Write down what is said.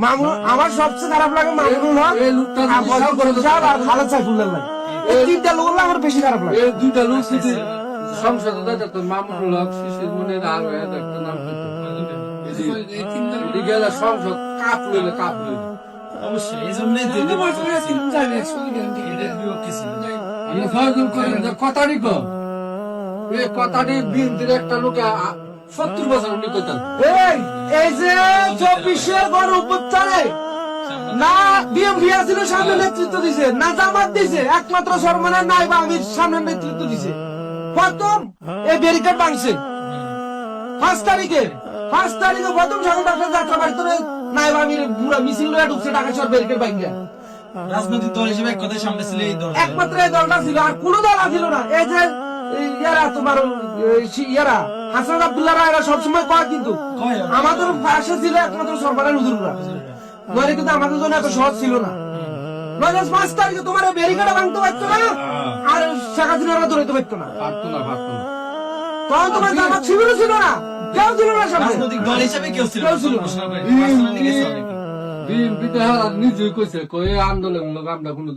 মামুন আমার সবচেয়ে খারাপ লাগে মামুনুল হক আর খালেদ সাইফুল্লাহ লাগে। এই তিনটা লোক আমার বেশি খারাপ লাগে। এই দুইটা লোক যদি সংসদে যেত মামুনুল হক শিশির মনে আর একটা নাম গেলে সংসদ কাপ লইলে কাপ লইলে অবশ্যই এই জন্যই কথাটি কম এই কথাটি বিএনপির একটা লোকে 70 বছর উনি কইতেন এই যে 24-এর গণ অভ্যুত্থানে না বিএমপি আসলে সামনে নেতৃত্ব দিছে, না জামাত দিছে, একমাত্র সরমানের নাইবা আমির সামনে নেতৃত্ব দিছে। প্রথম এই ব্যারিকেড ভাঙছে 5 তারিখে প্রথম সকাল ডাক্তার যাত্রা বাড়িতে নাইবা আমির পুরো মিছিল লয়ে ঢুকছে ঢাকা শহর ব্যারিকেড ভাঙিয়া। রাজনৈতিক দল হিসেবে এক কথায় সামনে ছিল এই দল, একমাত্র এই দলটা ছিল, আর কোন দল ছিল না। এই যে ইয়ারা তোমার ইয়ারা হাসান আব্দুল্লাহ এরা সবসময় কয়, কিন্তু আমাদের পাশে ছিল একমাত্র সরকারের হুজুররা, নইলে কিন্তু আমাদের জন্য এত সহজ ছিল না। নইলে 5 তারিখে তোমার ব্যারিকেড ভাঙতে পারতো না, আর শেখ হাসিনারা ধরতে পারতো না। পারতো না তখন তোমার জামাত শিবিরও ছিল না, কেউ ছিল না সামনে। রাজনৈতিক দল হিসেবে কেউ ছিল কেউ ছিল না। না। বিএনপি নিজেই কইছে কই আন্দোলন আমরা কোনো